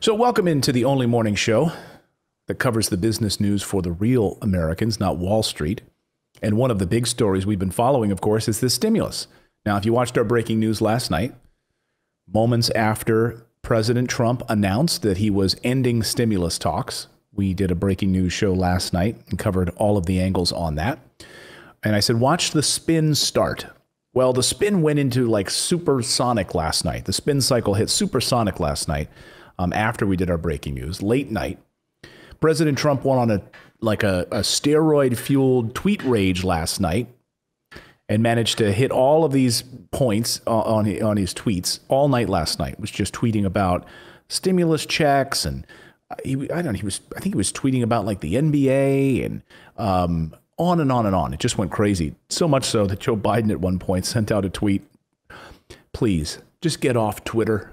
So welcome into the only morning show that covers the business news for the real Americans, not Wall Street. And one of the big stories we've been following, of course, is this stimulus. Now, if you watched our breaking news last night, moments after President Trump announced that he was ending stimulus talks, we did a breaking news show last night and covered all of the angles on that. And I said, watch the spin start. Well, the spin went into like supersonic last night. The spin cycle hit supersonic last night after we did our breaking news, late night. President Trump went on a steroid-fueled tweet rage last night and managed to hit all of these points on his tweets all night last night. Was just tweeting about stimulus checks and I think he was tweeting about like the NBA and on and on and on. It just went crazy. So much so that Joe Biden at one point sent out a tweet, please just get off Twitter.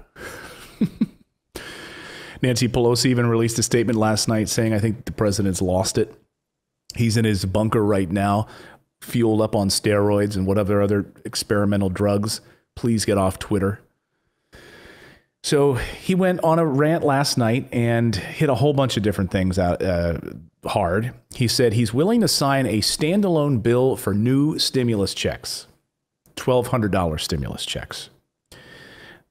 Nancy Pelosi even released a statement last night saying, I think the president's lost it. He's in his bunker right now, fueled up on steroids and whatever other experimental drugs. Please get off Twitter. So he went on a rant last night and hit a whole bunch of different things out hard. He said he's willing to sign a standalone bill for new stimulus checks, $1,200 stimulus checks.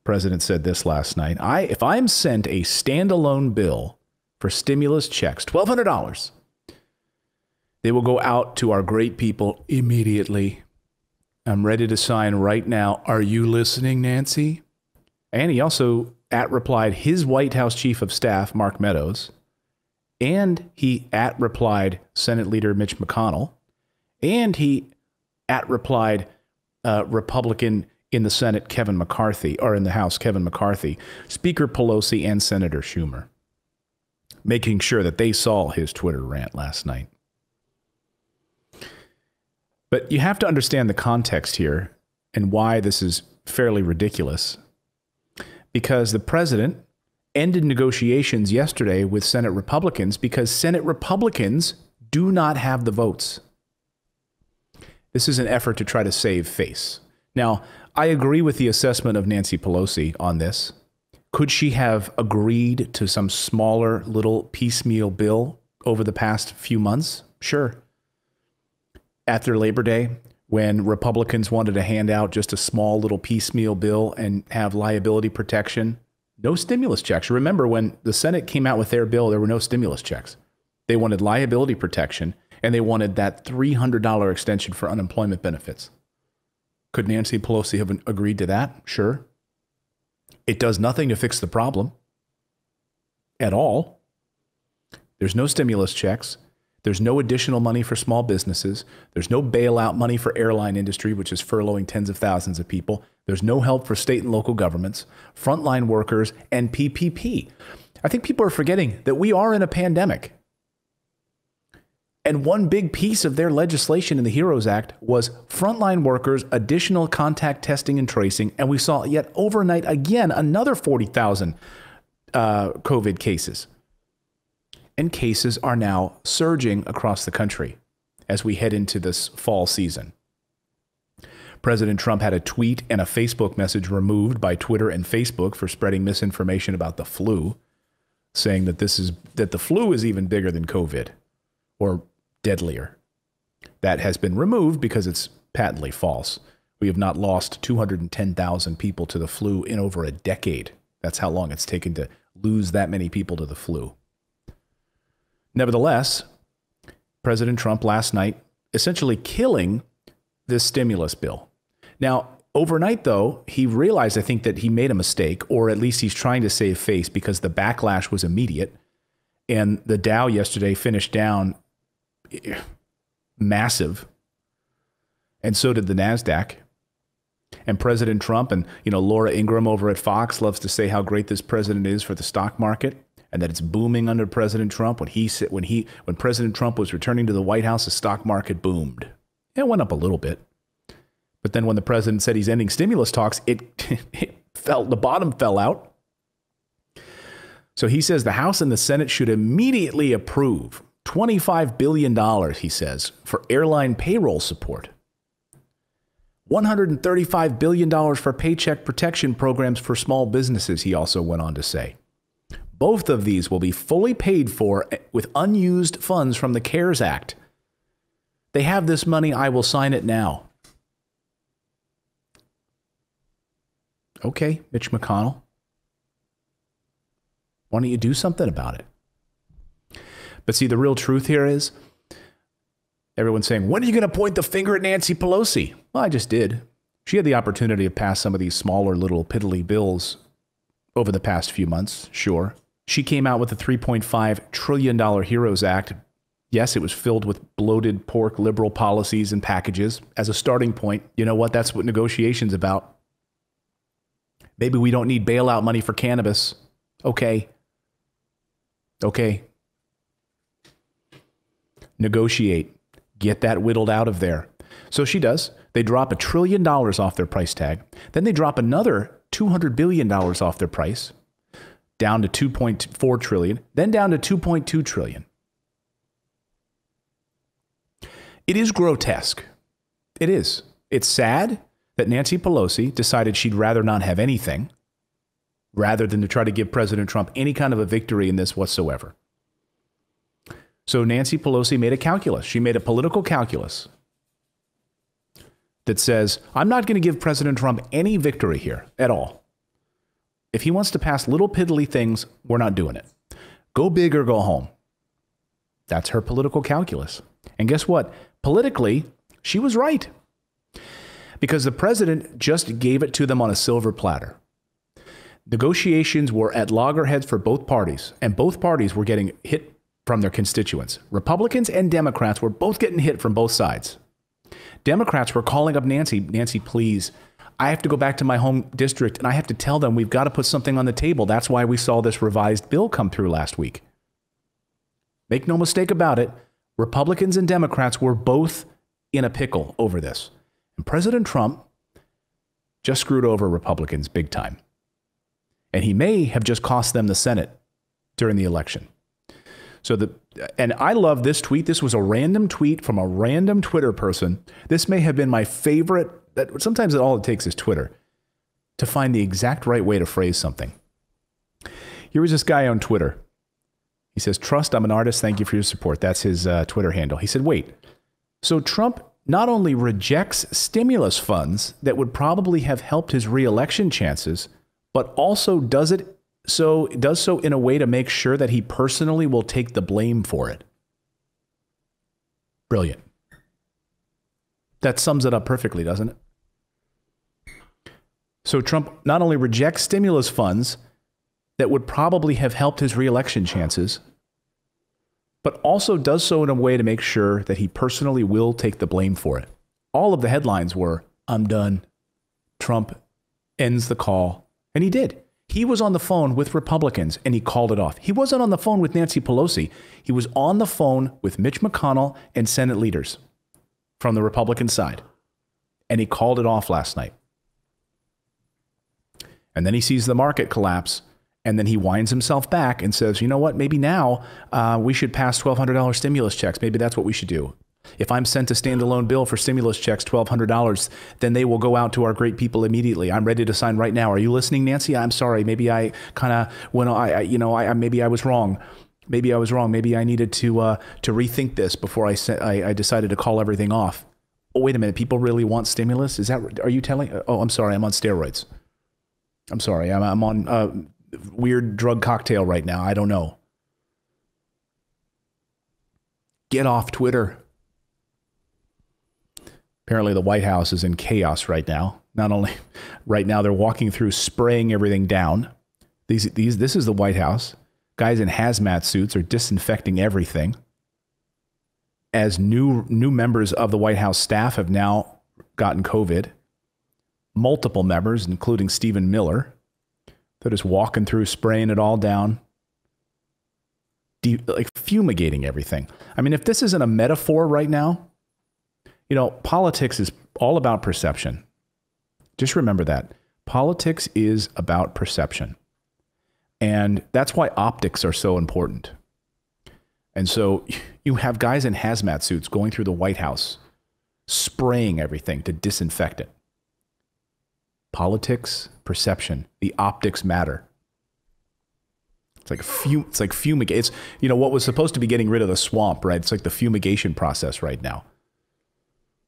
President said this last night. If I'm sent a standalone bill for stimulus checks, $1,200, they will go out to our great people immediately. I'm ready to sign right now. Are you listening, Nancy? And he also @replied his White House chief of staff, Mark Meadows, and he @replied Senate Leader Mitch McConnell, and he @replied Republican in the Senate, Kevin McCarthy, or in the House, Kevin McCarthy, Speaker Pelosi, and Senator Schumer, making sure that they saw his Twitter rant last night. But you have to understand the context here and why this is fairly ridiculous. Because the president ended negotiations yesterday with Senate Republicans because Senate Republicans do not have the votes. This is an effort to try to save face. Now, I agree with the assessment of Nancy Pelosi on this. Could she have agreed to some smaller little piecemeal bill over the past few months? Sure. After Labor Day, when Republicans wanted to hand out just a small little piecemeal bill and have liability protection, no stimulus checks. Remember, when the Senate came out with their bill, there were no stimulus checks. They wanted liability protection, and they wanted that $300 extension for unemployment benefits. Could Nancy Pelosi have agreed to that? Sure. It does nothing to fix the problem at all. There's no stimulus checks. There's no additional money for small businesses. There's no bailout money for airline industry, which is furloughing tens of thousands of people. There's no help for state and local governments, frontline workers, and PPP. I think people are forgetting that we are in a pandemic. And one big piece of their legislation in the HEROES Act was frontline workers, additional contact testing and tracing. And we saw yet overnight again another 40,000 COVID cases. And cases are now surging across the country as we head into this fall season. President Trump had a tweet and a Facebook message removed by Twitter and Facebook for spreading misinformation about the flu, saying that the flu is even bigger than COVID or deadlier. That has been removed because it's patently false. We have not lost 210,000 people to the flu in over a decade. That's how long it's taken to lose that many people to the flu. Nevertheless, President Trump last night essentially killing this stimulus bill. Now, overnight, though, he realized, I think, that he made a mistake, or at least he's trying to save face because the backlash was immediate. And the Dow yesterday finished down massive. And so did the NASDAQ. And President Trump and, Laura Ingraham over at Fox loves to say how great this president is for the stock market and that it's booming under President Trump. When President Trump was returning to the White House, the stock market boomed. It went up a little bit. But then when the president said he's ending stimulus talks, the bottom fell out. So he says the House and the Senate should immediately approve $25 billion, he says, for airline payroll support. $135 billion for paycheck protection programs for small businesses, he also went on to say. Both of these will be fully paid for with unused funds from the CARES Act. They have this money. I will sign it now. Okay, Mitch McConnell. Why don't you do something about it? But see, the real truth here is everyone's saying, when are you going to point the finger at Nancy Pelosi? Well, I just did. She had the opportunity to pass some of these smaller little piddly bills over the past few months, sure. She came out with the $3.5 trillion HEROES Act. Yes, it was filled with bloated pork liberal policies and packages. As a starting point, you know what? That's what negotiation's about. Maybe we don't need bailout money for cannabis. Okay. Negotiate. Get that whittled out of there. So she does. They drop $1 trillion off their price tag. Then they drop another $200 billion off their price, down to $2.4 trillion, then down to $2.2 trillion. It is grotesque. It is. It's sad that Nancy Pelosi decided she'd rather not have anything rather than to try to give President Trump any kind of a victory in this whatsoever. So Nancy Pelosi made a calculus. She made a political calculus that says, I'm not going to give President Trump any victory here at all. If he wants to pass little piddly things, we're not doing it. Go big or go home. That's her political calculus. And guess what? Politically, she was right. Because the president just gave it to them on a silver platter. Negotiations were at loggerheads for both parties, and both parties were getting hit from their constituents. Republicans and Democrats were both getting hit from both sides. Democrats were calling up Nancy, please, I have to go back to my home district and I have to tell them we've got to put something on the table. That's why we saw this revised bill come through last week. Make no mistake about it, Republicans and Democrats were both in a pickle over this. And President Trump just screwed over Republicans big time. And he may have just cost them the Senate during the election. And I love this tweet. This was a random tweet from a random Twitter person. This may have been my favorite. Sometimes all it takes is Twitter to find the exact right way to phrase something. Here was this guy on Twitter. He says, "Trust, I'm an artist. Thank you for your support." That's his Twitter handle. He said, wait, so Trump not only rejects stimulus funds that would probably have helped his reelection chances, but also does so in a way to make sure that he personally will take the blame for it. Brilliant. That sums it up perfectly, doesn't it? So Trump not only rejects stimulus funds that would probably have helped his reelection chances, but also does so in a way to make sure that he personally will take the blame for it. All of the headlines were, I'm done. Trump ends the call. And he did. He was on the phone with Republicans and he called it off. He wasn't on the phone with Nancy Pelosi. He was on the phone with Mitch McConnell and Senate leaders from the Republican side. And he called it off last night. And then he sees the market collapse. And then he winds himself back and says, you know what, maybe now we should pass $1,200 stimulus checks. Maybe that's what we should do. If I'm sent a standalone bill for stimulus checks, $1,200, then they will go out to our great people immediately. I'm ready to sign right now. Are you listening, Nancy? I'm sorry. Maybe I kind of went. Maybe I was wrong. Maybe I was wrong. Maybe I needed to rethink this before I decided to call everything off. Oh, wait a minute. People really want stimulus? Are you telling? Oh, I'm sorry. I'm on steroids. I'm sorry. I'm on weird drug cocktail right now. I don't know. Get off Twitter. Apparently the White House is in chaos right now. Not only right now, they're walking through spraying everything down. This is the White House. Guys in hazmat suits are disinfecting everything. As new members of the White House staff have now gotten COVID. Multiple members, including Stephen Miller. They're just walking through, spraying it all down. Like fumigating everything. I mean, if this isn't a metaphor right now, you know, politics is all about perception. Just remember that. Politics is about perception. And that's why optics are so important. And so you have guys in hazmat suits going through the White House, spraying everything to disinfect it. Politics, perception, the optics matter. It's like fumigate. It's, you know, what was supposed to be getting rid of the swamp, right? It's like the fumigation process right now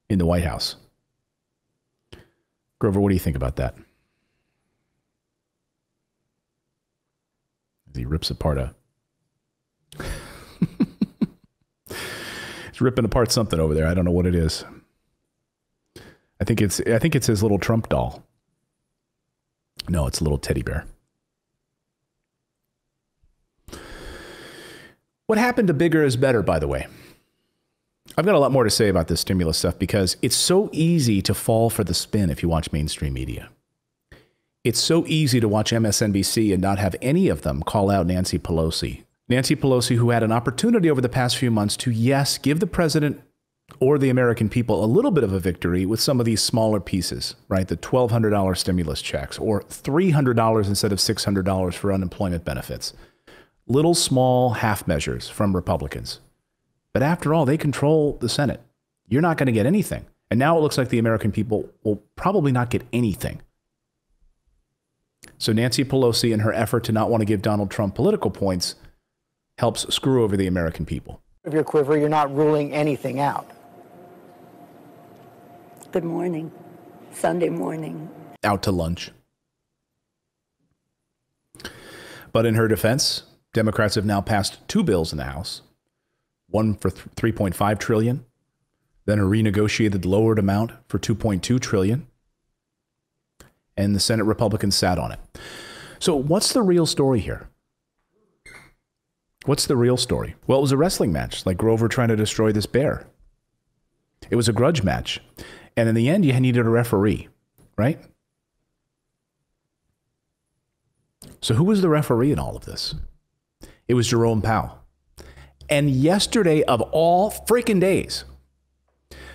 in the White House. Grover, what do you think about that? As he rips apart a... He's ripping apart something over there. I don't know what it is. I think it's his little Trump doll. No, it's a little teddy bear. What happened to bigger is better, by the way? I've got a lot more to say about this stimulus stuff because it's so easy to fall for the spin if you watch mainstream media. It's so easy to watch MSNBC and not have any of them call out Nancy Pelosi. Nancy Pelosi, who had an opportunity over the past few months to, yes, give the president or the American people a little bit of a victory with some of these smaller pieces, right? The $1,200 stimulus checks or $300 instead of $600 for unemployment benefits. Little small half measures from Republicans. But after all, they control the Senate. You're not going to get anything. And now it looks like the American people will probably not get anything. So Nancy Pelosi, in her effort to not want to give Donald Trump political points, helps screw over the American people. Of your quiver, you're not ruling anything out. Good morning. Sunday morning. Out to lunch. But in her defense, Democrats have now passed 2 bills in the House. One for $3.5 trillion, then a renegotiated lowered amount for $2.2 trillion. And the Senate Republicans sat on it. So what's the real story here? What's the real story? Well, it was a wrestling match, like Grover trying to destroy this bear. It was a grudge match. And in the end, you needed a referee, right? So who was the referee in all of this? It was Jerome Powell. And yesterday, of all freaking days,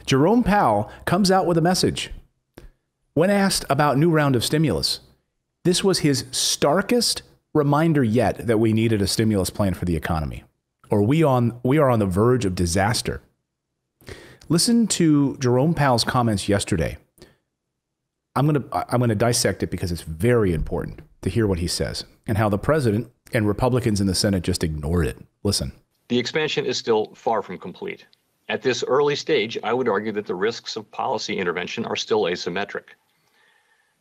Jerome Powell comes out with a message. When asked about new round of stimulus, this was his starkest reminder yet that we needed a stimulus plan for the economy, or we are on the verge of disaster. Listen to Jerome Powell's comments yesterday. I'm going to dissect it because it's very important to hear what he says and how the president and Republicans in the Senate just ignored it. Listen. The expansion is still far from complete. At this early stage, I would argue that the risks of policy intervention are still asymmetric.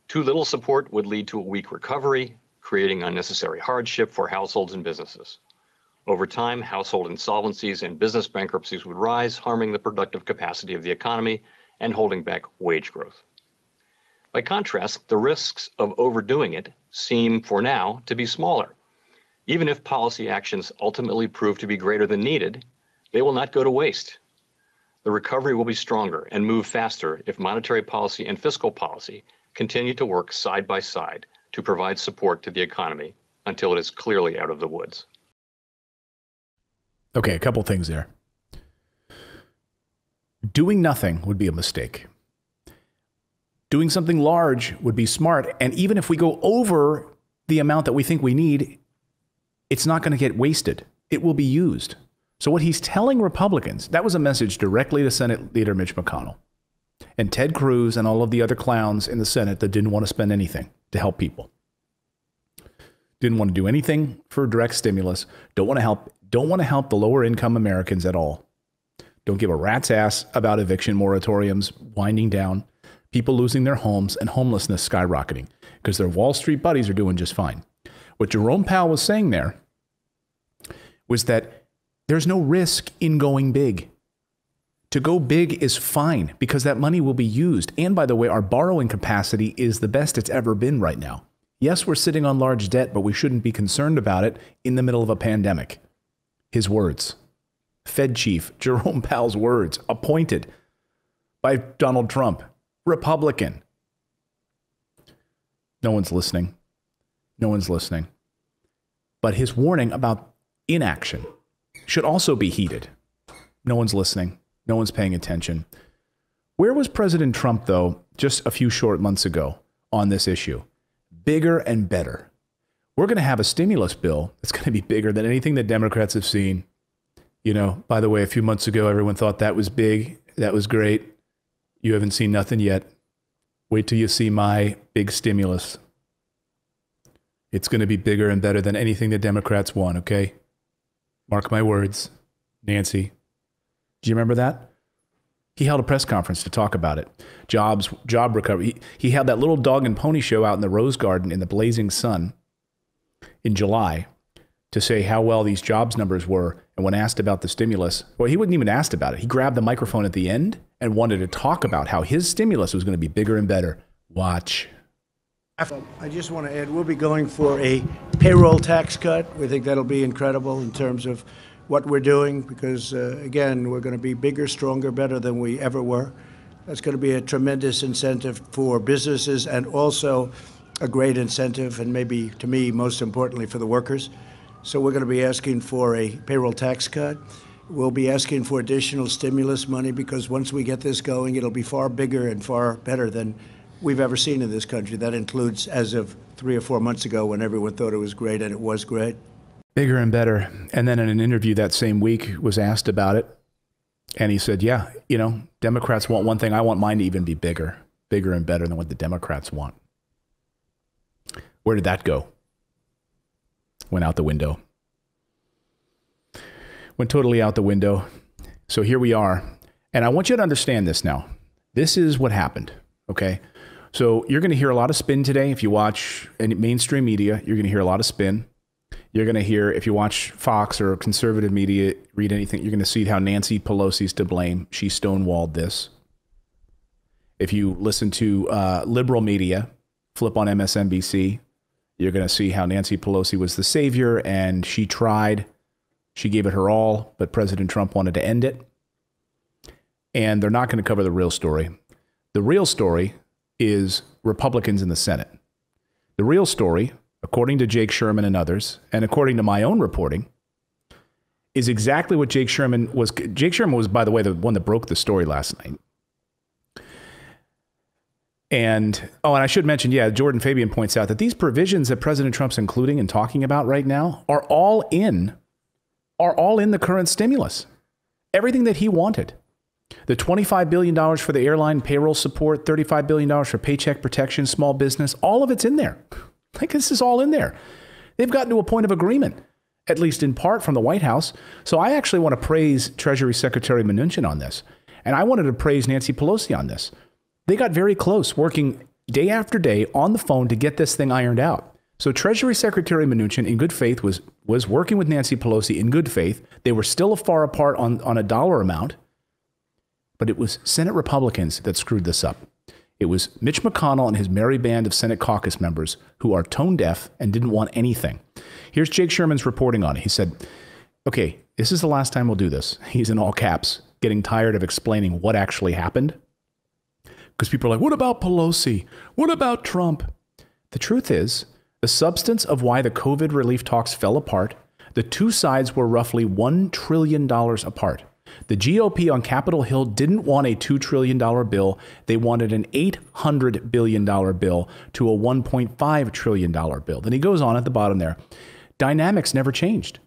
Too little support would lead to a weak recovery, creating unnecessary hardship for households and businesses. Over time, household insolvencies and business bankruptcies would rise, harming the productive capacity of the economy and holding back wage growth. By contrast, the risks of overdoing it seem, for now, to be smaller. Even if policy actions ultimately prove to be greater than needed, they will not go to waste. The recovery will be stronger and move faster if monetary policy and fiscal policy continue to work side by side to provide support to the economy until it is clearly out of the woods. Okay, a couple things there. Doing nothing would be a mistake. Doing something large would be smart. And even if we go over the amount that we think we need, it's not going to get wasted. It will be used. So what he's telling Republicans, that was a message directly to Senate Leader Mitch McConnell and Ted Cruz and all of the other clowns in the Senate that didn't want to spend anything to help people. Didn't want to do anything for direct stimulus. Don't want to help the lower income Americans at all. Don't give a rat's ass about eviction moratoriums winding down, people losing their homes, and homelessness skyrocketing because their Wall Street buddies are doing just fine. What Jerome Powell was saying there was that there's no risk in going big. To go big is fine because that money will be used. And by the way, our borrowing capacity is the best it's ever been right now. Yes, we're sitting on large debt, but we shouldn't be concerned about it in the middle of a pandemic. His words. Fed chief Jerome Powell's words, appointed by Donald Trump, Republican. No one's listening. No one's listening. But his warning about inaction should also be heeded. No one's listening. No one's paying attention. Where was President Trump, though, just a few short months ago on this issue? Bigger and better. We're going to have a stimulus bill that's going to be bigger than anything that Democrats have seen. You know, by the way, a few months ago, everyone thought that was big. That was great. You haven't seen nothing yet. Wait till you see my big stimulus. It's going to be bigger and better than anything the Democrats want, okay? Mark my words, Nancy. Do you remember that? He held a press conference to talk about it. Job recovery. He had that little dog and pony show out in the Rose Garden in the blazing sun in July to say how well these jobs numbers were. And when asked about the stimulus, well, he wasn't even asked about it. He grabbed the microphone at the end and wanted to talk about how his stimulus was going to be bigger and better. Watch. I just want to add, we'll be going for a payroll tax cut. We think that'll be incredible in terms of what we're doing because, again, we're going to be bigger, stronger, better than we ever were. That's going to be a tremendous incentive for businesses and also a great incentive, and maybe, to me, most importantly, for the workers. So we're going to be asking for a payroll tax cut. We'll be asking for additional stimulus money because once we get this going, it'll be far bigger and far better than we've ever seen in this country. That includes as of 3 or 4 months ago when everyone thought it was great, and it was great. Bigger and better. And then in an interview that same week was asked about it. And he said, yeah, you know, Democrats want one thing. I want mine to even be bigger and better than what the Democrats want. Where did that go? Went out the window. Went totally out the window. So here we are. And I want you to understand this now. This is what happened. Okay. So you're going to hear a lot of spin today. If you watch any mainstream media, you're going to hear a lot of spin. You're going to hear, if you watch Fox or conservative media, read anything, you're going to see how Nancy Pelosi's to blame. She stonewalled this. If you listen to liberal media, flip on MSNBC, you're going to see how Nancy Pelosi was the savior and she tried. She gave it her all, but President Trump wanted to end it. And they're not going to cover the real story. The real story is Republicans in the Senate. The real story, according to Jake Sherman and others, and according to my own reporting, is exactly what Jake Sherman was. Jake Sherman was, by the way, the one that broke the story last night. And, oh, and I should mention, yeah, Jordan Fabian points out that these provisions that President Trump's including and talking about right now are all in the current stimulus. Everything that he wanted. The $25 billion for the airline payroll support, $35 billion for paycheck protection, small business, all of it's in there. Like, this is all in there. They've gotten to a point of agreement, at least in part from the White House. So I actually want to praise Treasury Secretary Mnuchin on this. And I wanted to praise Nancy Pelosi on this. They got very close, working day after day on the phone to get this thing ironed out. So Treasury Secretary Mnuchin, in good faith, was working with Nancy Pelosi in good faith. They were still far apart on a dollar amount, but it was Senate Republicans that screwed this up. It was Mitch McConnell and his merry band of Senate caucus members who are tone deaf and didn't want anything. Here's Jake Sherman's reporting on it. He said, okay, this is the last time we'll do this. He's in all caps, getting tired of explaining what actually happened. Because people are like, what about Pelosi? What about Trump? The truth is, the substance of why the COVID relief talks fell apart, the two sides were roughly $1 trillion apart. The GOP on Capitol Hill didn't want a $2 trillion bill. They wanted an $800 billion bill to a $1.5 trillion bill. Then he goes on at the bottom there. Dynamics never changed.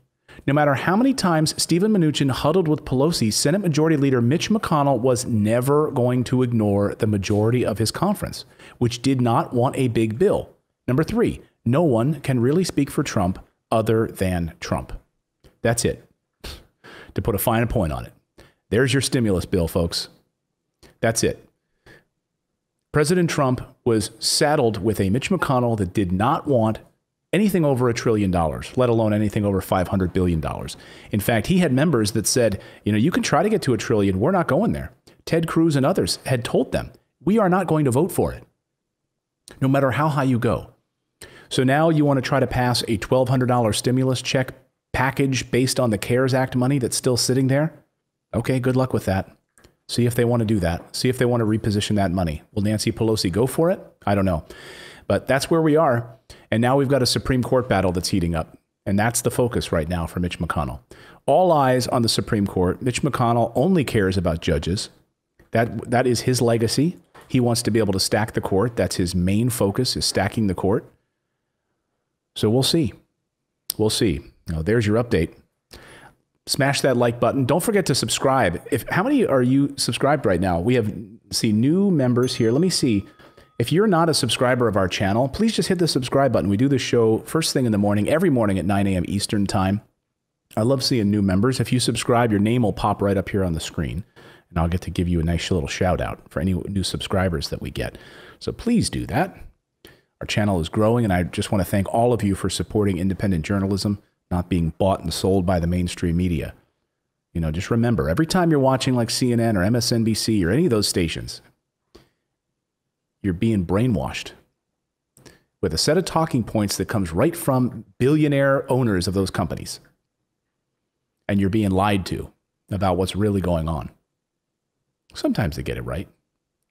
No matter how many times Stephen Mnuchin huddled with Pelosi, Senate Majority Leader Mitch McConnell was never going to ignore the majority of his conference, which did not want a big bill. Number 3, no one can really speak for Trump other than Trump. That's it. To put a fine point on it. There's your stimulus bill, folks. That's it. President Trump was saddled with a Mitch McConnell that did not want anything over $1 trillion, let alone anything over $500 billion. In fact, he had members that said, you know, you can try to get to $1 trillion. We're not going there. Ted Cruz and others had told them, we are not going to vote for it, no matter how high you go. So now you want to try to pass a $1,200 stimulus check package based on the CARES Act money that's still sitting there? Okay, good luck with that. See if they want to do that. See if they want to reposition that money. Will Nancy Pelosi go for it? I don't know. But that's where we are. And now we've got a Supreme Court battle that's heating up. And that's the focus right now for Mitch McConnell. All eyes on the Supreme Court. Mitch McConnell only cares about judges. That is his legacy. He wants to be able to stack the court. That's his main focus, is stacking the court. So we'll see. We'll see. Now, there's your update. Smash that like button. Don't forget to subscribe. How many are you subscribed right now? We have, see, new members here. Let me see. If you're not a subscriber of our channel, please just hit the subscribe button. We do this show first thing in the morning, every morning at 9 a.m. Eastern time. I love seeing new members. If you subscribe, your name will pop right up here on the screen, and I'll get to give you a nice little shout out for any new subscribers that we get. So please do that. Our channel is growing, and I just want to thank all of you for supporting independent journalism, not being bought and sold by the mainstream media. You know, just remember, every time you're watching like CNN or MSNBC or any of those stations, you're being brainwashed with a set of talking points that comes right from billionaire owners of those companies. And you're being lied to about what's really going on. Sometimes they get it right.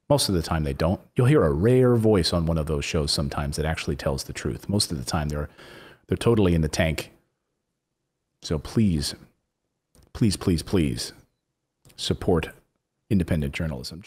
Most of the time they don't. You'll hear a rare voice on one of those shows sometimes that actually tells the truth. Most of the time they're totally in the tank. So please, please, please, please support independent journalism.